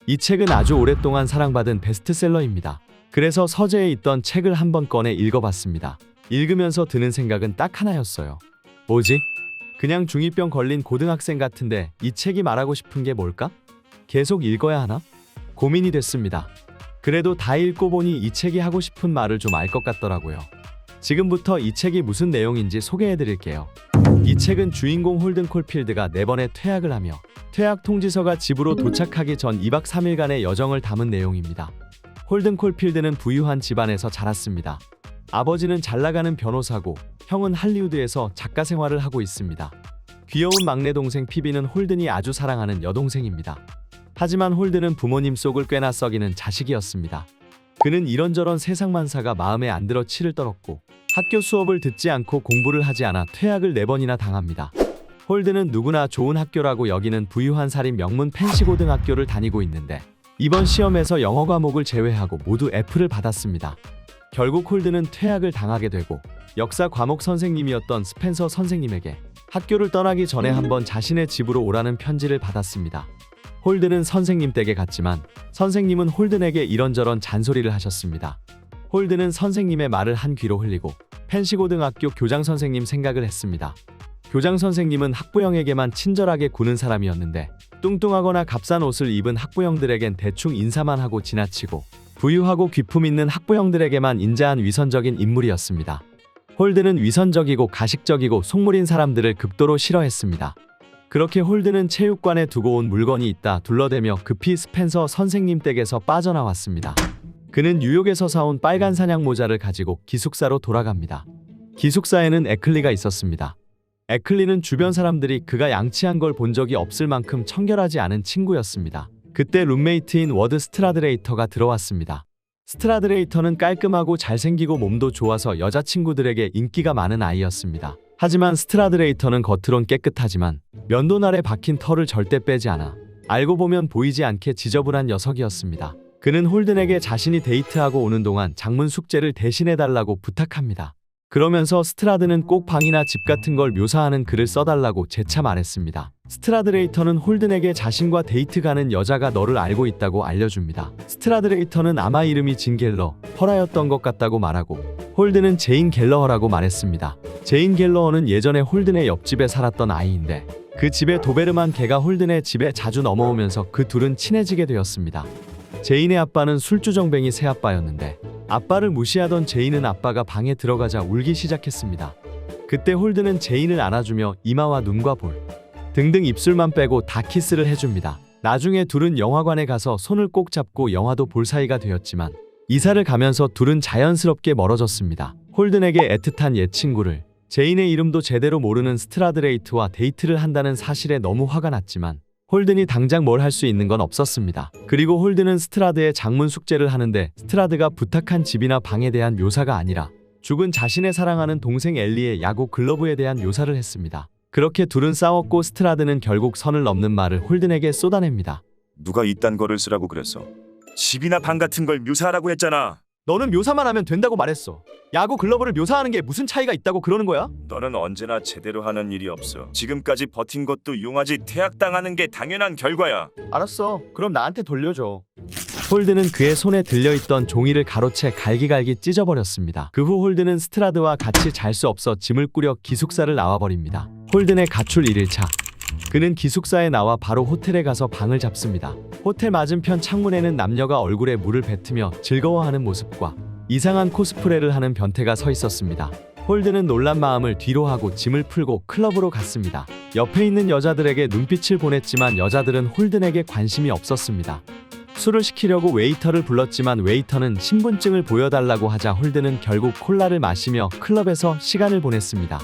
이 책은 아주 오랫동안 사랑받은 베스트셀러입니다. 그래서 서재에 있던 책을 한번 꺼내 읽어봤습니다. 읽으면서 드는 생각은 딱 하나였어요. 뭐지? 그냥 중2병 걸린 고등학생 같은데 이 책이 말하고 싶은 게 뭘까? 계속 읽어야 하나? 고민이 됐습니다. 그래도 다 읽고 보니 이 책이 하고 싶은 말을 좀 알 것 같더라고요. 지금부터 이 책이 무슨 내용인지 소개해드릴게요. 이 책은 주인공 홀든 콜필드가 4번의 퇴학을 하며 퇴학 통지서가 집으로 도착하기 전 2박 3일간의 여정을 담은 내용입니다. 홀든 콜필드는 부유한 집안에서 자랐습니다. 아버지는 잘나가는 변호사고 형은 할리우드에서 작가 생활을 하고 있습니다. 귀여운 막내 동생 피비는 홀든이 아주 사랑하는 여동생입니다. 하지만 홀든은 부모님 속을 꽤나 썩이는 자식이었습니다. 그는 이런저런 세상만사가 마음에 안 들어 치를 떨었고 학교 수업을 듣지 않고 공부를 하지 않아 퇴학을 4번이나 당합니다. 홀든은 누구나 좋은 학교라고 여기는 부유한 살인 명문 펜시고등학교를 다니고 있는데 이번 시험에서 영어 과목을 제외하고 모두 F를 받았습니다. 결국 홀든은 퇴학을 당하게 되고 역사 과목 선생님이었던 스펜서 선생님에게 학교를 떠나기 전에 한번 자신의 집으로 오라는 편지를 받았습니다. 홀든은 선생님 댁에 갔지만 선생님은 홀든에게 이런저런 잔소리를 하셨습니다. 홀든은 선생님의 말을 한 귀로 흘리고 펜시고등학교 교장 선생님 생각을 했습니다. 교장 선생님은 학부형에게만 친절하게 구는 사람이었는데 뚱뚱하거나 값싼 옷을 입은 학부형들에겐 대충 인사만 하고 지나치고 부유하고 귀품 있는 학부형들에게만 인자한 위선적인 인물이었습니다. 홀든은 위선적이고 가식적이고 속물인 사람들을 극도로 싫어했습니다. 그렇게 홀든은 체육관에 두고 온 물건이 있다 둘러대며 급히 스펜서 선생님 댁에서 빠져나왔습니다. 그는 뉴욕에서 사온 빨간 사냥 모자를 가지고 기숙사로 돌아갑니다. 기숙사에는 애클리가 있었습니다. 애클리는 주변 사람들이 그가 양치한 걸 본 적이 없을 만큼 청결하지 않은 친구였습니다. 그때 룸메이트인 워드 스트라드레이터가 들어왔습니다. 스트라드레이터는 깔끔하고 잘생기고 몸도 좋아서 여자친구들에게 인기가 많은 아이였습니다. 하지만 스트라드레이터는 겉으론 깨끗하지만 면도날에 박힌 털을 절대 빼지 않아 알고 보면 보이지 않게 지저분한 녀석이었습니다. 그는 홀든에게 자신이 데이트하고 오는 동안 장문 숙제를 대신해달라고 부탁합니다. 그러면서 스트라드는 꼭 방이나 집 같은 걸 묘사하는 글을 써달라고 재차 말했습니다. 스트라드레이터는 홀든에게 자신과 데이트 가는 여자가 너를 알고 있다고 알려줍니다. 스트라드레이터는 아마 이름이 진 갤러, 허라였던 것 같다고 말하고 홀든은 제인 갤러허라고 말했습니다. 제인 갤러허는 예전에 홀든의 옆집에 살았던 아이인데 그 집에 도베르만 개가 홀든의 집에 자주 넘어오면서 그 둘은 친해지게 되었습니다. 제인의 아빠는 술주정뱅이 새아빠였는데 아빠를 무시하던 제인은 아빠가 방에 들어가자 울기 시작했습니다. 그때 홀든은 제인을 안아주며 이마와 눈과 볼 등등 입술만 빼고 다 키스를 해줍니다. 나중에 둘은 영화관에 가서 손을 꼭 잡고 영화도 볼 사이가 되었지만 이사를 가면서 둘은 자연스럽게 멀어졌습니다. 홀든에게 애틋한 옛 친구를 제인의 이름도 제대로 모르는 스트라드레이트와 데이트를 한다는 사실에 너무 화가 났지만 홀든이 당장 뭘 할 수 있는 건 없었습니다. 그리고 홀든은 스트라드의 장문 숙제를 하는데 스트라드가 부탁한 집이나 방에 대한 묘사가 아니라 죽은 자신의 사랑하는 동생 엘리의 야구 글러브에 대한 묘사를 했습니다. 그렇게 둘은 싸웠고 스트라드는 결국 선을 넘는 말을 홀든에게 쏟아냅니다. 누가 이딴 거를 쓰라고 그랬어? 집이나 방 같은 걸 묘사하라고 했잖아. 너는 묘사만 하면 된다고 말했어. 야구 글러브를 묘사하는 게 무슨 차이가 있다고 그러는 거야? 너는 언제나 제대로 하는 일이 없어. 지금까지 버틴 것도 용하지 퇴학당하는 게 당연한 결과야. 알았어. 그럼 나한테 돌려줘. 홀든은 그의 손에 들려있던 종이를 가로채 갈기갈기 찢어버렸습니다. 그 후 홀든은 스트라드와 같이 잘 수 없어 짐을 꾸려 기숙사를 나와버립니다. 홀든의 가출 1일차. 그는 기숙사에 나와 바로 호텔에 가서 방을 잡습니다. 호텔 맞은편 창문에는 남녀가 얼굴에 물을 뱉으며 즐거워하는 모습과 이상한 코스프레를 하는 변태가 서 있었습니다. 홀든은 놀란 마음을 뒤로 하고 짐을 풀고 클럽으로 갔습니다. 옆에 있는 여자들에게 눈빛을 보냈지만 여자들은 홀든에게 관심이 없었습니다. 술을 시키려고 웨이터를 불렀지만 웨이터는 신분증을 보여달라고 하자 홀든은 결국 콜라를 마시며 클럽에서 시간을 보냈습니다.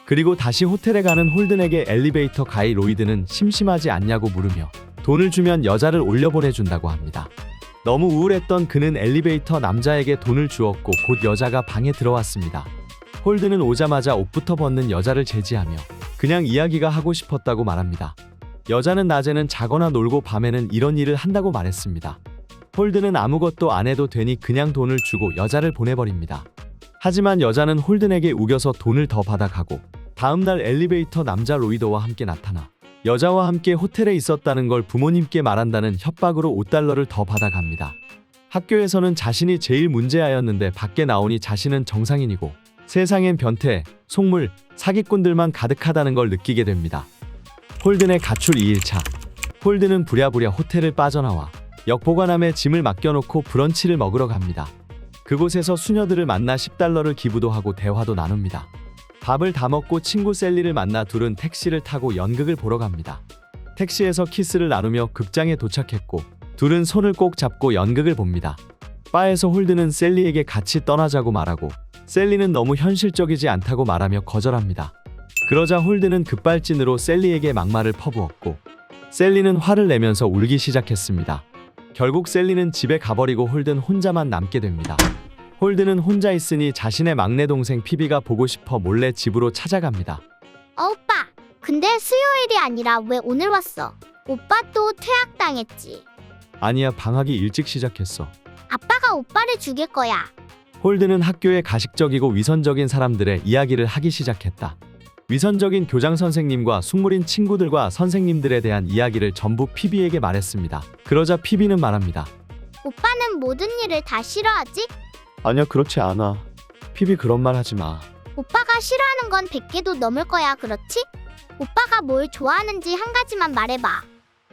그리고 다시 호텔에 가는 홀든에게 엘리베이터 가이 로이드는 심심하지 않냐고 물으며 돈을 주면 여자를 올려보내준다고 합니다. 너무 우울했던 그는 엘리베이터 남자에게 돈을 주었고 곧 여자가 방에 들어왔습니다. 홀든은 오자마자 옷부터 벗는 여자를 제지하며 그냥 이야기가 하고 싶었다고 말합니다. 여자는 낮에는 자거나 놀고 밤에는 이런 일을 한다고 말했습니다. 홀든은 아무것도 안 해도 되니 그냥 돈을 주고 여자를 보내버립니다. 하지만 여자는 홀든에게 우겨서 돈을 더 받아가고 다음날 엘리베이터 남자 로이더와 함께 나타나 여자와 함께 호텔에 있었다는 걸 부모님께 말한다는 협박으로 5달러를 더 받아갑니다. 학교에서는 자신이 제일 문제아였는데 밖에 나오니 자신은 정상인이고 세상엔 변태, 속물, 사기꾼들만 가득하다는 걸 느끼게 됩니다. 홀든의 가출 2일차. 홀든은 부랴부랴 호텔을 빠져나와 역보관함에 짐을 맡겨놓고 브런치를 먹으러 갑니다. 그곳에서 수녀들을 만나 10달러를 기부도 하고 대화도 나눕니다. 밥을 다 먹고 친구 셀리를 만나 둘은 택시를 타고 연극을 보러 갑니다. 택시에서 키스를 나누며 극장에 도착했고 둘은 손을 꼭 잡고 연극을 봅니다. 바에서 홀든은 셀리에게 같이 떠나자고 말하고 셀리는 너무 현실적이지 않다고 말하며 거절합니다. 그러자 홀든은 급발진으로 셀리에게 막말을 퍼부었고 셀리는 화를 내면서 울기 시작했습니다. 결국 셀리는 집에 가버리고 홀든 혼자만 남게 됩니다. 홀든은 혼자 있으니 자신의 막내 동생 피비가 보고 싶어 몰래 집으로 찾아갑니다. 오빠, 근데 수요일이 아니라 왜 오늘 왔어? 오빠 또 퇴학당했지. 아니야, 방학이 일찍 시작했어. 아빠가 오빠를 죽일 거야. 홀든은 학교에 가식적이고 위선적인 사람들의 이야기를 하기 시작했다. 위선적인 교장 선생님과 숙물인 친구들과 선생님들에 대한 이야기를 전부 피비에게 말했습니다. 그러자 피비는 말합니다. 오빠는 모든 일을 다 싫어하지? 아니야, 그렇지 않아. 피비 그런 말 하지 마. 오빠가 싫어하는 건 100개도 넘을 거야, 그렇지? 오빠가 뭘 좋아하는지 한 가지만 말해봐.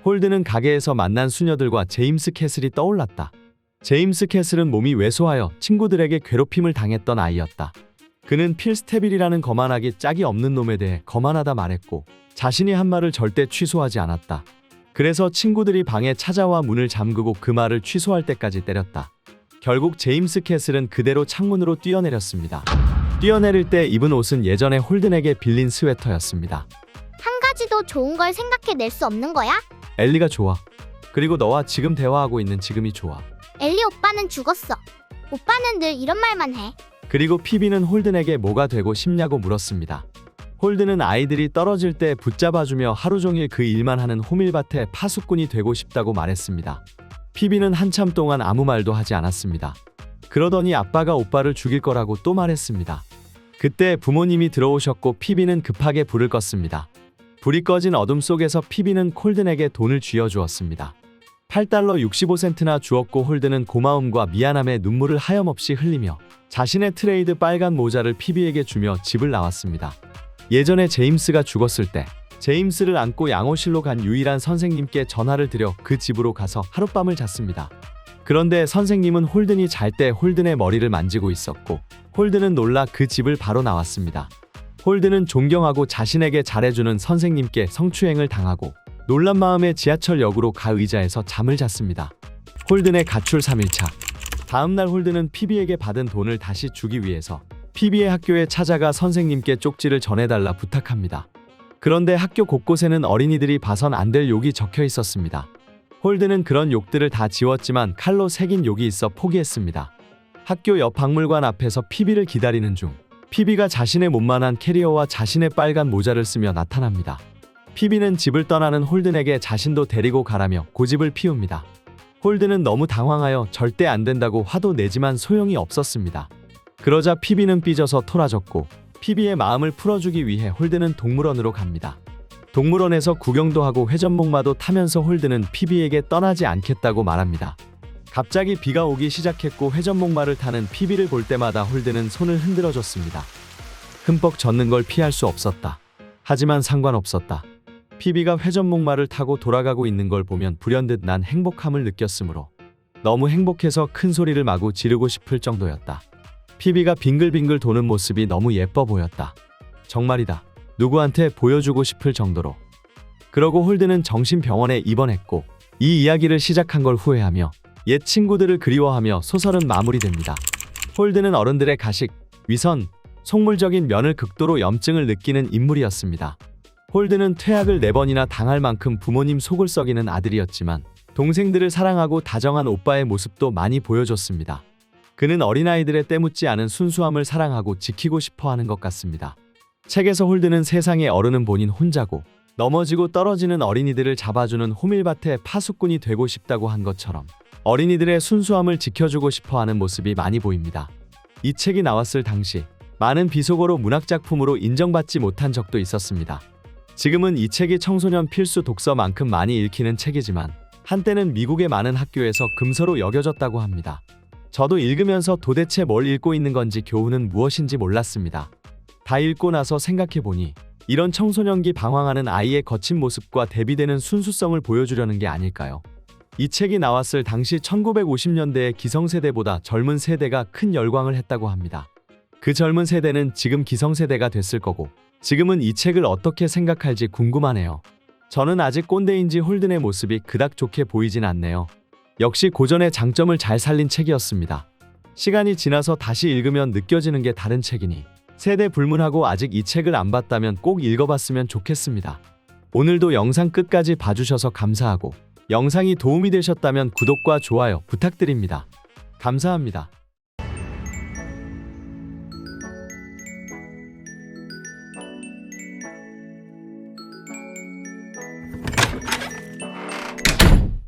홀든은 가게에서 만난 수녀들과 제임스 캐슬이 떠올랐다. 제임스 캐슬은 몸이 왜소하여 친구들에게 괴롭힘을 당했던 아이였다. 그는 필 스테빌이라는 거만하기 짝이 없는 놈에 대해 거만하다 말했고 자신이 한 말을 절대 취소하지 않았다. 그래서 친구들이 방에 찾아와 문을 잠그고 그 말을 취소할 때까지 때렸다. 결국 제임스 캐슬은 그대로 창문으로 뛰어내렸습니다. 뛰어내릴 때 입은 옷은 예전에 홀든에게 빌린 스웨터였습니다. 한 가지도 좋은 걸 생각해낼 수 없는 거야? 엘리가 좋아. 그리고 너와 지금 대화하고 있는 지금이 좋아. 엘리 오빠는 죽었어. 오빠는 늘 이런 말만 해. 그리고 피비는 홀든에게 뭐가 되고 싶냐고 물었습니다. 홀든은 아이들이 떨어질 때 붙잡아주며 하루 종일 그 일만 하는 호밀밭의 파수꾼이 되고 싶다고 말했습니다. 피비는 한참 동안 아무 말도 하지 않았습니다. 그러더니 아빠가 오빠를 죽일 거라고 또 말했습니다. 그때 부모님이 들어오셨고 피비는 급하게 불을 껐습니다. 불이 꺼진 어둠 속에서 피비는 홀든에게 돈을 쥐어주었습니다. 8달러 65센트나 주었고 홀든은 고마움과 미안함에 눈물을 하염없이 흘리며 자신의 트레이드 빨간 모자를 피비에게 주며 집을 나왔습니다. 예전에 제임스가 죽었을 때 제임스를 안고 양호실로 간 유일한 선생님께 전화를 드려 그 집으로 가서 하룻밤을 잤습니다. 그런데 선생님은 홀든이 잘 때 홀든의 머리를 만지고 있었고 홀든은 놀라 그 집을 바로 나왔습니다. 홀든은 존경하고 자신에게 잘해주는 선생님께 성추행을 당하고 놀란 마음에 지하철역으로 가 의자에서 잠을 잤습니다. 홀든의 가출 3일차. 다음날 홀든은 피비에게 받은 돈을 다시 주기 위해서 피비의 학교에 찾아가 선생님께 쪽지를 전해달라 부탁합니다. 그런데 학교 곳곳에는 어린이들이 봐선 안 될 욕이 적혀 있었습니다. 홀든은 그런 욕들을 다 지웠지만 칼로 새긴 욕이 있어 포기했습니다. 학교 옆 박물관 앞에서 피비를 기다리는 중 피비가 자신의 몸만한 캐리어와 자신의 빨간 모자를 쓰며 나타납니다. 피비는 집을 떠나는 홀든에게 자신도 데리고 가라며 고집을 피웁니다. 홀든은 너무 당황하여 절대 안 된다고 화도 내지만 소용이 없었습니다. 그러자 피비는 삐져서 토라졌고 피비의 마음을 풀어주기 위해 홀든은 동물원으로 갑니다. 동물원에서 구경도 하고 회전목마도 타면서 홀든은 피비에게 떠나지 않겠다고 말합니다. 갑자기 비가 오기 시작했고 회전목마를 타는 피비를 볼 때마다 홀든은 손을 흔들어줬습니다. 흠뻑 젖는 걸 피할 수 없었다. 하지만 상관없었다. 피비가 회전목마를 타고 돌아가고 있는 걸 보면 불현듯 난 행복함을 느꼈으므로 너무 행복해서 큰 소리를 마구 지르고 싶을 정도였다. 피비가 빙글빙글 도는 모습이 너무 예뻐 보였다. 정말이다. 누구한테 보여주고 싶을 정도로. 그러고 홀든은 정신병원에 입원했고 이 이야기를 시작한 걸 후회하며 옛 친구들을 그리워하며 소설은 마무리됩니다. 홀든은 어른들의 가식, 위선, 속물적인 면을 극도로 염증을 느끼는 인물이었습니다. 홀든은 퇴학을 4번이나 당할 만큼 부모님 속을 썩이는 아들이었지만 동생들을 사랑하고 다정한 오빠의 모습도 많이 보여줬습니다. 그는 어린아이들의 때묻지 않은 순수함을 사랑하고 지키고 싶어하는 것 같습니다. 책에서 홀든은 세상의 어른은 본인 혼자고 넘어지고 떨어지는 어린이들을 잡아주는 호밀밭의 파수꾼이 되고 싶다고 한 것처럼 어린이들의 순수함을 지켜주고 싶어하는 모습이 많이 보입니다. 이 책이 나왔을 당시 많은 비속어로 문학작품으로 인정받지 못한 적도 있었습니다. 지금은 이 책이 청소년 필수 독서만큼 많이 읽히는 책이지만 한때는 미국의 많은 학교에서 금서로 여겨졌다고 합니다. 저도 읽으면서 도대체 뭘 읽고 있는 건지 교훈은 무엇인지 몰랐습니다. 다 읽고 나서 생각해보니 이런 청소년기 방황하는 아이의 거친 모습과 대비되는 순수성을 보여주려는 게 아닐까요? 이 책이 나왔을 당시 1950년대의 기성세대보다 젊은 세대가 큰 열광을 했다고 합니다. 그 젊은 세대는 지금 기성세대가 됐을 거고 지금은 이 책을 어떻게 생각할지 궁금하네요. 저는 아직 꼰대인지 홀든의 모습이 그닥 좋게 보이진 않네요. 역시 고전의 장점을 잘 살린 책이었습니다. 시간이 지나서 다시 읽으면 느껴지는 게 다른 책이니 세대 불문하고 아직 이 책을 안 봤다면 꼭 읽어봤으면 좋겠습니다. 오늘도 영상 끝까지 봐주셔서 감사하고 영상이 도움이 되셨다면 구독과 좋아요 부탁드립니다. 감사합니다.